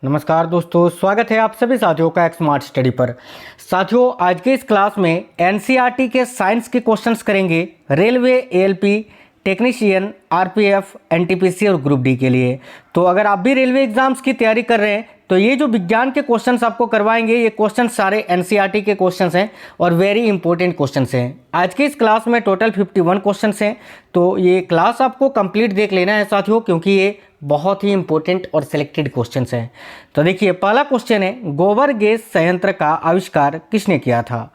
नमस्कार दोस्तों, स्वागत है आप सभी साथियों का एक स्मार्ट स्टडी पर। साथियों, आज के इस क्लास में एनसीईआरटी के साइंस के क्वेश्चंस करेंगे railway, ALP, technician, RPF, NTPC और ग्रुप डी के लिए। तो अगर आप भी रेलवे एग्जाम्स की तैयारी कर रहे हैं तो ये जो विज्ञान के क्वेश्चंस आपको करवाएंगे, ये क्वेश्चंस सारे एनसीईआरटी के क्वेश्चंस हैं और वेरी इंपॉर्टेंट क्वेश्चंस हैं। आज के इस क्लास में टोटल 51 क्वेश्चंस हैं, तो ये क्लास आपको कंप्लीट देख लेना है साथियों, क्योंकि ये बहुत ही इंपॉर्टेंट और सिलेक्टेड क्वेश्चंस हैं। तो देखिए, पहला क्वेश्चन है, गोबर गैस संयंत्र का आविष्कार किसने किया था।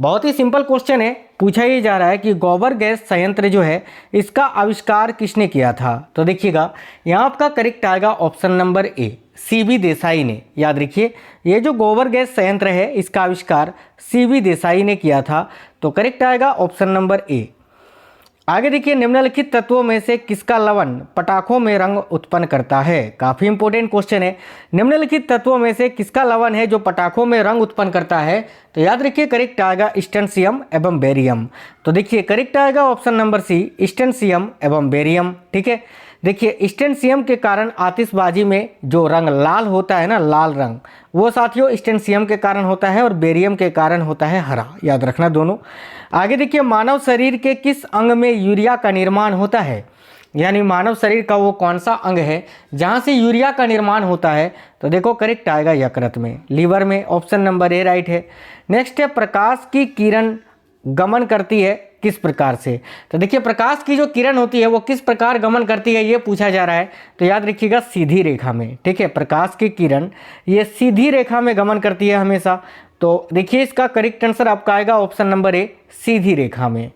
बहुत ही सिंपल क्वेश्चन है, पूछा ये जा रहा है कि गोबर गैस संयंत्र जो है इसका आविष्कार किसने किया था। तो देखिएगा, यहाँ आपका करेक्ट आएगा option number A, CB Desai ने। याद रखिए, ये जो गोबर गैस संयंत्र है इसका आविष्कार सीबी देसाई ने किया था। तो करेक्ट आएगा ऑप्शन नंबर ए। आगे देखिए, निम्नलिखित तत्वों में से किसका लवण पटाखों में रंग उत्पन्न करता है। काफी इंपॉर्टेंट क्वेश्चन है, निम्नलिखित तत्वों में से किसका लवण है जो पटाखों में रंग उत्पन्न करता है। तो याद रखिए, करेक्ट आएगा स्टेंसियम एवं बेरियम। तो देखिए, करेक्ट आएगा ऑप्शन नंबर सी, स्टेंसियम एवं बेरियम। ठीक है, देखिए, स्टेंसियम के कारण आतिशबाजी में जो रंग लाल होता है ना, लाल रंग, वो साथियों स्टेंसियम के कारण होता है और बेरियम के कारण होता है हरा। याद रखना दोनों। आगे देखिए, मानव शरीर के किस अंग में यूरिया का निर्माण होता है, यानी मानव शरीर का वो कौन सा अंग है जहाँ से यूरिया का निर्माण होता है। तो देखो, करेक्ट आएगा यकृत में, लीवर में। ऑप्शन नंबर ए राइट है। नेक्स्ट है, प्रकाश की किरण गमन करती है किस प्रकार से। तो देखिए, प्रकाश की जो किरण होती है वो किस प्रकार गमन करती है, ये पूछा जा रहा है। तो याद रखिएगा, सीधी रेखा में। ठीक है, प्रकाश की किरण ये सीधी रेखा में गमन करती है हमेशा। तो देखिए, इसका करेक्ट आंसर आपका आएगा ऑप्शन नंबर ए, सीधी रेखा में।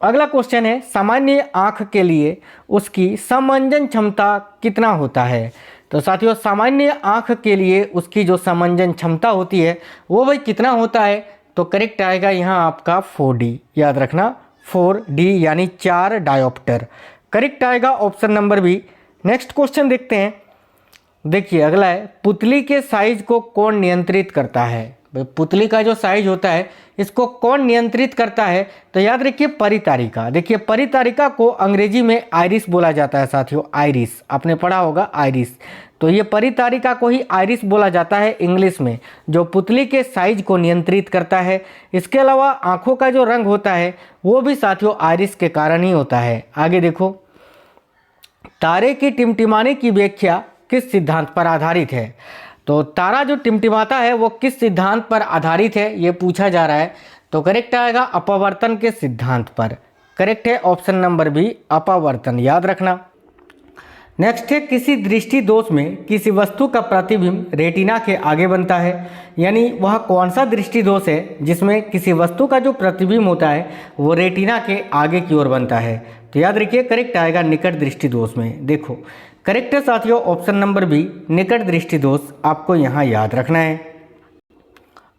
अगला क्वेश्चन है, सामान्य आंख के लिए उसकी समंजन क्षमता कितना होता है। तो साथियों, सामान्य आंख के लिए उसकी जो समंजन क्षमता होती है वो भाई कितना होता है। तो करेक्ट आएगा यहाँ आपका 4D। याद रखना, 4D यानी 4 डायोप्टर। करेक्ट आएगा option number B. Next question देखते हैं। देखिए, अगला है, पुतली के साइज को कौन नियंत्रित करता है। पुतली का जो साइज होता है इसको कौन नियंत्रित करता है। तो याद रखिए, परितारिका। देखिए, परितारिका को अंग्रेजी में आइरिस बोला जाता है साथियों, आइरिस। आपने पढ़ा होगा आइरिस। तो ये परितारिका को ही आइरिस बोला जाता है इंग्लिश में, जो पुतली के साइज को नियंत्रित करता है। इसके अलावा आंखों का जो रंग होता है वो भी साथियों आइरिस के कारण ही होता है। आगे देखो, तारे की टिमटिमाने की व्याख्या किस सिद्धांत पर आधारित है। तो तारा जो टिमटिमाता है वो किस सिद्धांत पर आधारित है, ये पूछा जा रहा है। तो करेक्ट आएगा अपवर्तन के सिद्धांत पर। करेक्ट है ऑप्शन नंबर बी, अपवर्तन। याद रखना। नेक्स्ट है, किसी दृष्टि दोष में किसी वस्तु का प्रतिबिंब रेटिना के आगे बनता है, यानी वह कौन सा दृष्टि दोष है जिसमें किसी वस्तु का जो प्रतिबिंब होता है वो रेटिना के आगे की ओर बनता है। तो याद रखिए, करेक्ट आएगा निकट दृष्टि दोष में। देखो, करेक्ट है साथियों ऑप्शन नंबर बी, निकट दृष्टि दोष आपको यहाँ याद रखना है।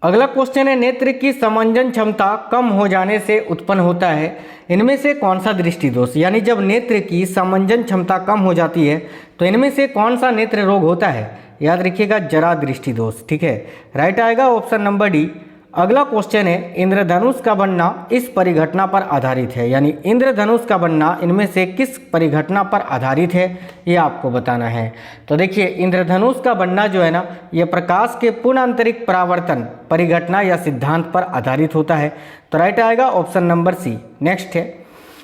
अगला क्वेश्चन है, नेत्र की समंजन क्षमता कम हो जाने से उत्पन्न होता है, इनमें से कौन सा दृष्टि दोष। यानी जब नेत्र की समंजन क्षमता कम हो जाती है तो इनमें से कौन सा नेत्र रोग होता है। याद रखिएगा, जरा दृष्टि दोष। ठीक है, राइट आएगा ऑप्शन नंबर डी। अगला क्वेश्चन है, इंद्रधनुष का बनना इस परिघटना पर आधारित है, यानी इंद्रधनुष का बनना इनमें से किस परिघटना पर आधारित है, ये आपको बताना है। तो देखिए, इंद्रधनुष का बनना जो है ना, ये प्रकाश के पूर्ण आंतरिक परावर्तन परिघटना या सिद्धांत पर आधारित होता है। तो राइट आएगा ऑप्शन नंबर सी। नेक्स्ट है,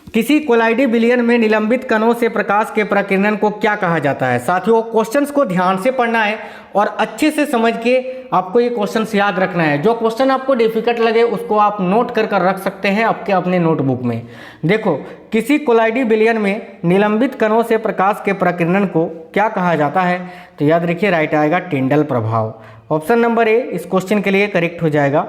किसी कोलाइडी विलयन में निलंबित कणों से प्रकाश के प्रकीर्णन को क्या कहा जाता है। साथियों, क्वेश्चंस को ध्यान से पढ़ना है और अच्छे से समझ के आपको ये क्वेश्चंस याद रखना है। जो क्वेश्चन आपको डिफिकल्ट लगे उसको आप नोट कर रख सकते हैं आपके अपने नोटबुक में। देखो, किसी कोलाइडी विलयन में निलंबित कणों से प्रकाश के प्रकीर्णन को क्या कहा जाता है। तो याद रखिए, राइट आएगा टिंडल प्रभाव। ऑप्शन नंबर ए इस क्वेश्चन के लिए करेक्ट हो जाएगा।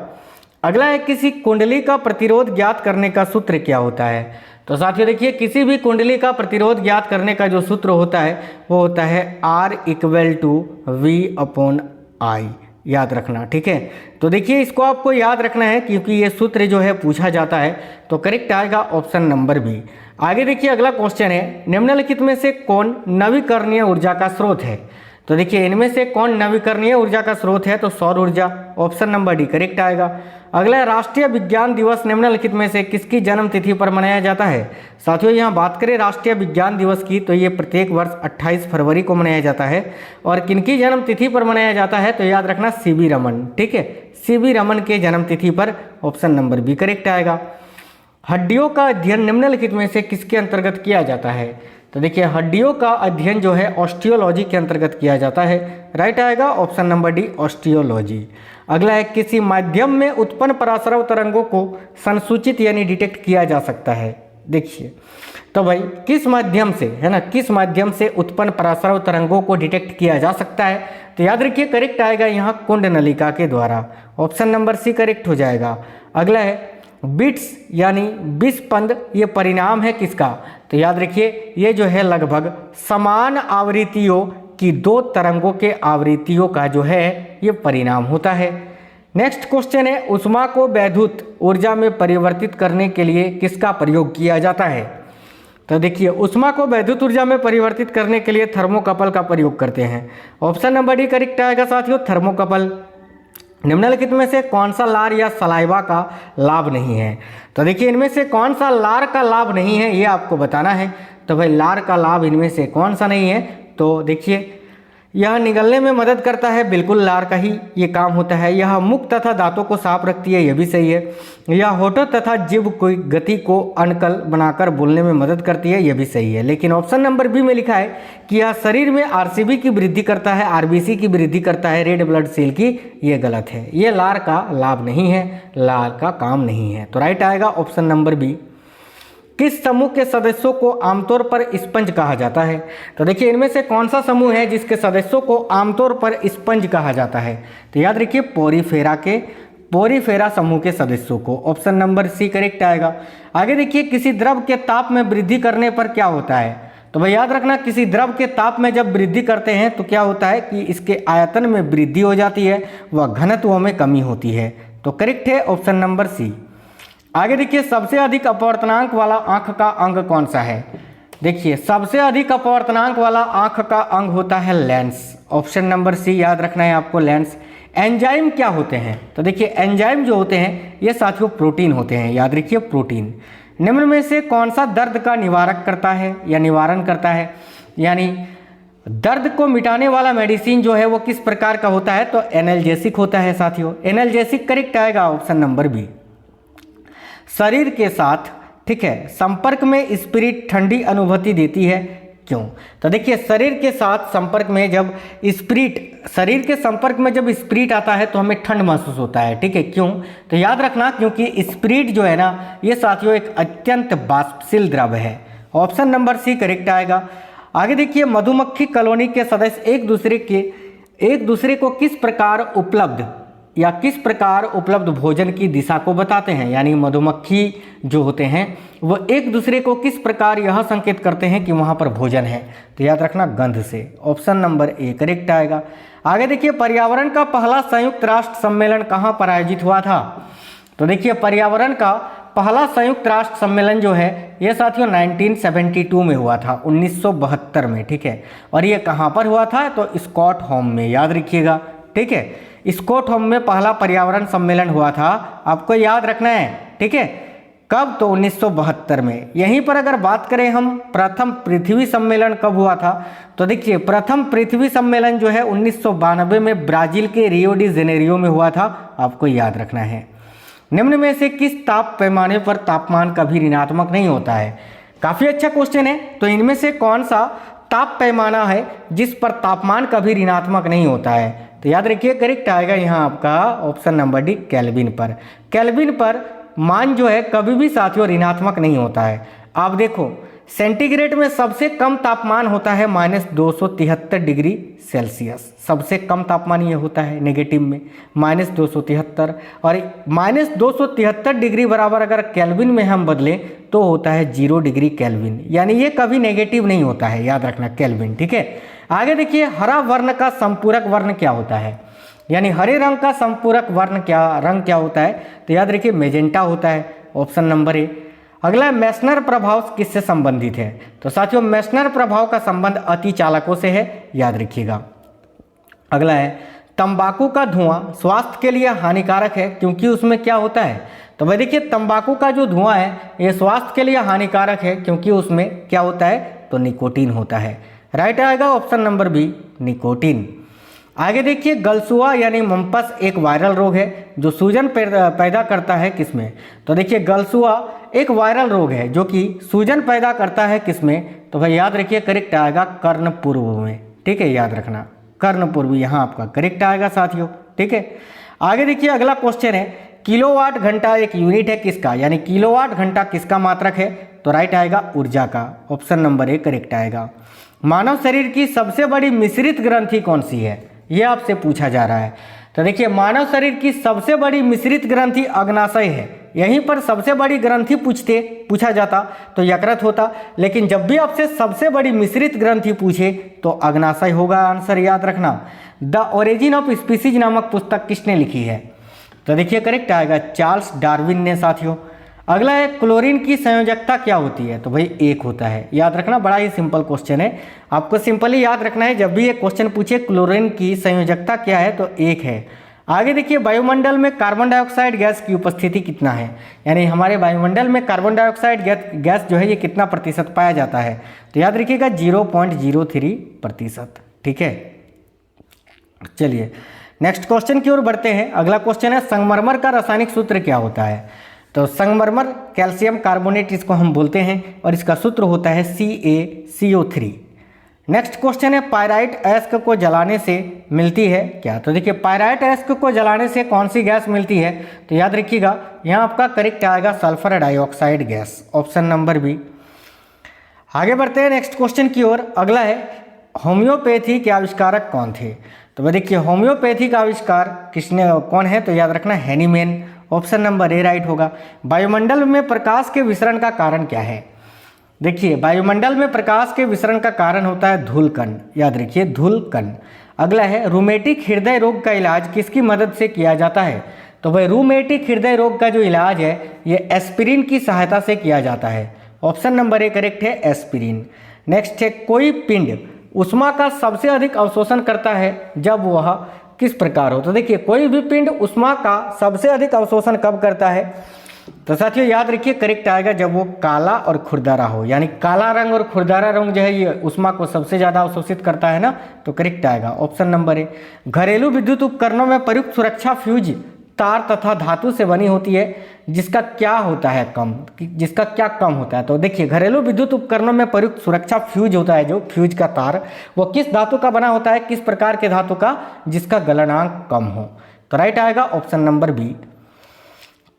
अगला है, किसी कुंडली का प्रतिरोध ज्ञात करने का सूत्र क्या होता है। तो साथियों देखिए, किसी भी कुंडली का प्रतिरोध ज्ञात करने का जो सूत्र होता है वो होता है R = V/I। याद रखना, ठीक है। तो देखिए, इसको आपको याद रखना है क्योंकि ये सूत्र जो है पूछा जाता है। तो करेक्ट आएगा ऑप्शन नंबर बी। आगे देखिए, अगला क्वेश्चन है, निम्नलिखित में से कौन नवीकरणीय ऊर्जा का स्रोत है। तो देखिए इनमें से कौन नवीकरणीय ऊर्जा का स्रोत है, तो सौर ऊर्जा, ऑप्शन नंबर डी करेक्ट आएगा। अगला है राष्ट्रीय विज्ञान दिवस निम्नलिखित में से किसकी जन्म तिथि पर मनाया जाता है। साथियों यहाँ बात करें राष्ट्रीय विज्ञान दिवस की तो ये प्रत्येक वर्ष 28 फरवरी को मनाया जाता है। और किनकी जन्म तिथि पर मनाया जाता है, तो याद रखना सीवी रमन, ठीक है, सीवी रमन के जन्म तिथि पर, ऑप्शन नंबर बी करेक्ट आएगा। हड्डियों का अध्ययन निम्नलिखित में से किसके अंतर्गत किया जाता है, तो देखिए हड्डियों का अध्ययन जो है ऑस्टियोलॉजी के अंतर्गत किया जाता है, राइट आएगा ऑप्शन नंबर डी ऑस्टियोलॉजी। अगला है किसी माध्यम में उत्पन्न पराश्रव तरंगों को संसूचित यानी डिटेक्ट किया जा सकता है। देखिए तो भाई किस माध्यम से, है ना, किस माध्यम से उत्पन्न पराश्रव तरंगों को डिटेक्ट किया जा सकता है, तो याद रखिए करेक्ट आएगा यहाँ कुंड नलिका के द्वारा, ऑप्शन नंबर सी करेक्ट हो जाएगा। अगला है बिट्स यानी बिस्पंद, ये परिणाम है किसका, तो याद रखिए ये जो है लगभग समान आवृत्तियों की दो तरंगों के आवृत्तियों का जो है ये परिणाम होता है। नेक्स्ट क्वेश्चन है ऊष्मा को वैद्युत ऊर्जा में परिवर्तित करने के लिए किसका प्रयोग किया जाता है, तो देखिए ऊष्मा को वैद्युत ऊर्जा में परिवर्तित करने के लिए थर्मोकपल का प्रयोग करते हैं, ऑप्शन नंबर डी करेक्ट आएगा साथियों थर्मोकपल। निम्नलिखित में से कौन सा लार या सलाइवा का लाभ नहीं है, तो देखिए इनमें से कौन सा लार का लाभ नहीं है ये आपको बताना है। तो भाई लार का लाभ इनमें से कौन सा नहीं है, तो देखिए यह निगलने में मदद करता है, बिल्कुल लार का ही ये काम होता है। यह मुख तथा दांतों को साफ रखती है, यह भी सही है। यह होठों तथा जीभ की गति को अनकल बनाकर बोलने में मदद करती है, यह भी सही है। लेकिन ऑप्शन नंबर बी में लिखा है कि यह शरीर में आरसीबी की वृद्धि करता है, आरबीसी की वृद्धि करता है, रेड ब्लड सेल की, ये गलत है। ये लार का लाभ नहीं है, लार का काम नहीं है। तो राइट आएगा ऑप्शन नंबर बी। किस समूह के सदस्यों को आमतौर पर स्पंज कहा जाता है, तो देखिए इनमें से कौन सा समूह है जिसके सदस्यों को आमतौर पर स्पंज कहा जाता है, तो याद रखिए पोरीफेरा समूह के सदस्यों को, ऑप्शन नंबर सी करेक्ट आएगा। आगे देखिए किसी द्रव के ताप में वृद्धि करने पर क्या होता है, तो भाई याद रखना किसी द्रव के ताप में जब वृद्धि करते हैं तो क्या होता है कि इसके आयतन में वृद्धि हो जाती है व घनत्व में कमी होती है, तो करेक्ट है ऑप्शन नंबर सी। आगे देखिए सबसे अधिक अपवर्तनांक वाला आंख का अंग कौन सा है, देखिए सबसे अधिक अपवर्तनांक वाला आंख का अंग होता है लेंस, ऑप्शन नंबर सी याद रखना है आपको लेंस। एंजाइम क्या होते हैं, तो देखिए एंजाइम जो होते हैं ये साथियों प्रोटीन होते हैं, याद रखिए प्रोटीन। निम्न में से कौन सा दर्द का निवारक करता है या निवारण करता है, यानी दर्द को मिटाने वाला मेडिसिन जो है वो किस प्रकार का होता है, तो एनाल्जेसिक होता है साथियों, एनाल्जेसिक करेक्ट आएगा ऑप्शन नंबर बी। शरीर के साथ, ठीक है, संपर्क में स्पिरिट ठंडी अनुभूति देती है, क्यों, तो देखिए शरीर के साथ संपर्क में जब शरीर के संपर्क में जब स्पिरिट आता है तो हमें ठंड महसूस होता है, ठीक है, क्यों, तो याद रखना क्योंकि स्पिरिट जो है ना ये साथियों एक अत्यंत वाष्पशील द्रव है, ऑप्शन नंबर सी करेक्ट आएगा। आगे देखिए मधुमक्खी कॉलोनी के सदस्य एक दूसरे को किस प्रकार उपलब्ध भोजन की दिशा को बताते हैं, यानी मधुमक्खी जो होते हैं वो एक दूसरे को किस प्रकार यह संकेत करते हैं कि वहाँ पर भोजन है, तो याद रखना गंध से, ऑप्शन नंबर ए करेक्ट आएगा। आगे देखिए पर्यावरण का पहला संयुक्त राष्ट्र सम्मेलन कहाँ पर आयोजित हुआ था, तो देखिए पर्यावरण का पहला संयुक्त राष्ट्र सम्मेलन जो है ये साथियों 1972 में हुआ था, 1972 में, ठीक है, और ये कहाँ पर हुआ था, तो स्कॉटहोम में, याद रखिएगा, ठीक है, स्कॉटहोम में पहला पर्यावरण सम्मेलन हुआ था, आपको याद रखना है, ठीक है, कब, तो 1972 में। यहीं पर अगर बात करें हम प्रथम पृथ्वी सम्मेलन कब हुआ था, तो देखिए प्रथम पृथ्वी सम्मेलन जो है 1992 में ब्राजील के रियो डी जेनेरियो में हुआ था, आपको याद रखना है। निम्न में से किस ताप पैमाने पर तापमान कभी ऋणात्मक नहीं होता है, काफ़ी अच्छा क्वेश्चन है। तो इनमें से कौन सा ताप पैमाना है जिस पर तापमान कभी ऋणात्मक नहीं होता है, तो याद रखिए करेक्ट आएगा यहाँ आपका ऑप्शन नंबर डी केल्विन पर। केल्विन पर मान जो है कभी भी साथियों ऋणात्मक नहीं होता है। आप देखो सेंटीग्रेड में सबसे कम तापमान होता है -273 डिग्री सेल्सियस, सबसे कम तापमान ये होता है नेगेटिव में -273, और -273 डिग्री बराबर अगर केल्विन में हम बदलें तो होता है 0 डिग्री केल्विन, यानी ये कभी नेगेटिव नहीं होता है, याद रखना केल्विन, ठीक है। आगे देखिए हरा वर्ण का संपूरक वर्ण क्या होता है, यानी हरे रंग का संपूरक वर्ण रंग क्या होता है, तो याद रखिए मेजेंटा होता है, ऑप्शन नंबर ए। अगला मेसनर प्रभाव किससे संबंधित है, तो साथियों मेसनर प्रभाव का संबंध अतिचालकों से है, याद रखिएगा। अगला है तंबाकू का धुआं स्वास्थ्य के लिए हानिकारक है क्योंकि उसमें क्या होता है। तो भाई देखिए तंबाकू का जो धुआं है ये स्वास्थ्य के लिए हानिकारक है क्योंकि उसमें क्या होता है, तो निकोटीन होता है। राइट आएगा ऑप्शन नंबर बी, निकोटीन। आगे देखिए गलसुआ यानी मम्पस एक वायरल रोग है जो सूजन पैदा करता है किसमें। तो देखिए गलसुआ एक वायरल रोग है जो कि सूजन पैदा करता है किसमें। तो भाई याद रखिए करेक्ट आएगा कर्णपूर्व में। ठीक है, याद रखना कर्णपूर्व यहाँ आपका करेक्ट आएगा साथियों। ठीक है, आगे देखिए अगला क्वेश्चन है किलोवाट घंटा एक यूनिट है किसका, यानी किलोवाट घंटा किसका मात्रक है। तो राइट आएगा ऊर्जा का, ऑप्शन नंबर ए करेक्ट आएगा। मानव शरीर की सबसे बड़ी मिश्रित ग्रंथि कौन सी है, यह आपसे पूछा जा रहा है। तो देखिए मानव शरीर की सबसे बड़ी मिश्रित ग्रंथि अग्नाशय है। यहीं पर सबसे बड़ी ग्रंथि पूछा जाता तो यकृत होता, लेकिन जब भी आपसे सबसे बड़ी मिश्रित ग्रंथि पूछे तो अग्नाशय होगा आंसर, याद रखना। द ओरिजिन ऑफ स्पीसीज नामक पुस्तक किसने लिखी है। तो देखिए करेक्ट आएगा चार्ल्स डार्विन ने साथियों। अगला है क्लोरीन की संयोजकता क्या होती है। तो भाई एक होता है, याद रखना। बड़ा ही सिंपल क्वेश्चन है, आपको सिंपली याद रखना है। जब भी ये क्वेश्चन पूछे क्लोरीन की संयोजकता क्या है तो एक है। आगे देखिए वायुमंडल में कार्बन डाइऑक्साइड गैस की उपस्थिति कितना है, यानी हमारे वायुमंडल में कार्बन डाइऑक्साइड गैस जो है ये कितना प्रतिशत पाया जाता है। तो याद रखिएगा 0.03%। ठीक है, चलिए नेक्स्ट क्वेश्चन की ओर बढ़ते हैं। अगला क्वेश्चन है संगमरमर का रासायनिक सूत्र क्या होता है। तो संगमरमर कैल्शियम कार्बोनेट इसको हम बोलते हैं और इसका सूत्र होता है CaCO3। नेक्स्ट क्वेश्चन है पायराइट अयस्क को जलाने से मिलती है क्या। तो देखिए पायराइट अयस्क को जलाने से कौन सी गैस मिलती है। तो याद रखिएगा यहाँ आपका करेक्ट आएगा sulphur dioxide gas, option number B. आगे बढ़ते हैं नेक्स्ट क्वेश्चन की ओर। अगला है होम्योपैथी के आविष्कारक कौन थे। तो वह देखिए होम्योपैथी का आविष्कार कौन है। तो याद रखना Hahnemann, option number A right होगा। वायुमंडल में प्रकाश के विसरण का कारण क्या है। देखिए वायुमंडल में प्रकाश के विसरण का कारण होता है धूलकण, याद रखिए धूलकण। अगला है रूमेटिक हृदय रोग का इलाज किसकी मदद से किया जाता है। तो भाई रूमेटिक हृदय रोग का जो इलाज है ये एस्पिरिन की सहायता से किया जाता है, ऑप्शन नंबर ए करेक्ट है एस्पिरिन। नेक्स्ट है कोई पिंड उष्मा का सबसे अधिक अवशोषण करता है जब वह किस प्रकार हो। तो देखिए कोई भी पिंड उष्मा का सबसे अधिक अवशोषण कब करता है। तो साथियों याद रखिए करेक्ट आएगा जब वो काला और खुरदरा हो, यानी काला रंग और खुरदरा रंग जो है ये उष्मा को सबसे ज़्यादा अवशोषित करता है ना। तो करेक्ट आएगा ऑप्शन नंबर ए। घरेलू विद्युत उपकरणों में प्रयुक्त सुरक्षा फ्यूज तार तथा धातु से बनी होती है जिसका क्या होता है कम, जिसका क्या कम होता है। तो देखिए घरेलू विद्युत उपकरणों में प्रयुक्त सुरक्षा फ्यूज होता है, जो फ्यूज का तार वो किस धातु का बना होता है, किस प्रकार के धातु का, जिसका गलनांक कम हो। तो राइट आएगा ऑप्शन नंबर बी।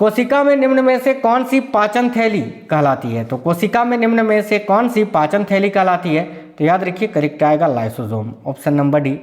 कोशिका में निम्न में से कौन सी पाचन थैली कहलाती है। तो कोशिका में निम्न में से कौन सी पाचन थैली कहलाती है। तो याद रखिए करेक्ट आएगा लाइसोसोम, ऑप्शन नंबर डी।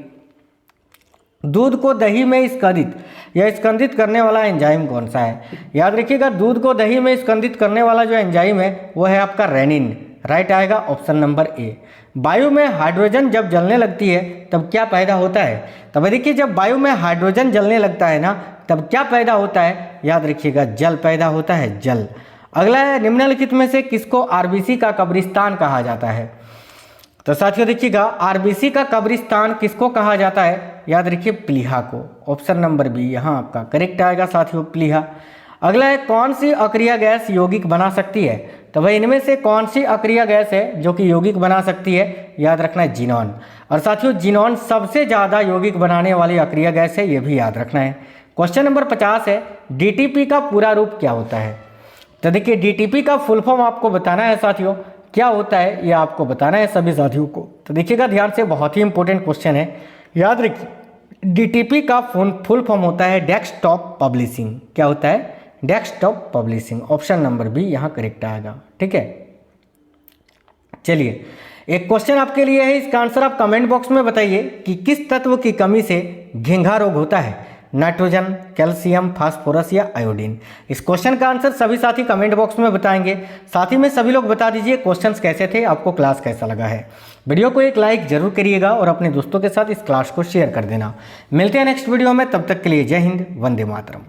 दूध को दही में स्कंदित या स्कंदित करने वाला एंजाइम कौन सा है। याद रखिएगा दूध को दही में स्कंदित करने वाला जो एंजाइम है वो है आपका रेनिन, राइट आएगा ऑप्शन नंबर ए। वायु में हाइड्रोजन जब जलने लगती है तब क्या पैदा होता है। तब देखिए जब वायु में हाइड्रोजन जलने लगता है ना तब क्या पैदा होता है, याद रखिएगा जल पैदा होता है, जल। अगला है निम्नलिखित में से किसको आरबीसी का कब्रिस्तान कहा जाता है। तो साथियों देखिएगा आरबीसी का कब्रिस्तान किसको कहा जाता है, याद रखिए प्लीहा को, ऑप्शन नंबर बी यहाँ आपका करेक्ट आएगा साथियों प्लीहा। अगला है कौन सी अक्रिया गैस यौगिक बना सकती है। तो भाई इनमें से कौन सी अक्रिया गैस है जो कि यौगिक बना सकती है, याद रखना है जीनॉन। और साथियों जीनॉन सबसे ज़्यादा यौगिक बनाने वाली अक्रिया गैस है, ये भी याद रखना है। क्वेश्चन नंबर 50 है डीटीपी का पूरा रूप क्या होता है। तो देखिए डीटीपी का फुल फॉर्म आपको बताना है साथियों, क्या होता है ये आपको बताना है सभी साथियों को। तो देखिएगा ध्यान से, बहुत ही इंपॉर्टेंट क्वेश्चन है, याद रखिए। डीटीपी का फुल फॉर्म होता है डेस्कटॉप पब्लिशिंग। क्या होता है, desktop publishing, option number B यहाँ करेक्ट आएगा। ठीक है, चलिए एक क्वेश्चन आपके लिए है, इसका आंसर आप कमेंट बॉक्स में बताइए कि किस तत्व की कमी से घेंघा रोग होता है, नाइट्रोजन, कैल्शियम, फास्फोरस या आयोडीन। इस क्वेश्चन का आंसर सभी साथी कमेंट बॉक्स में बताएंगे। साथ ही में सभी लोग बता दीजिए क्वेश्चंस कैसे थे, आपको क्लास कैसा लगा है। वीडियो को एक लाइक जरूर करिएगा और अपने दोस्तों के साथ इस क्लास को शेयर कर देना। मिलते हैं नेक्स्ट वीडियो में, तब तक के लिए जय हिंद, वंदे मातरम।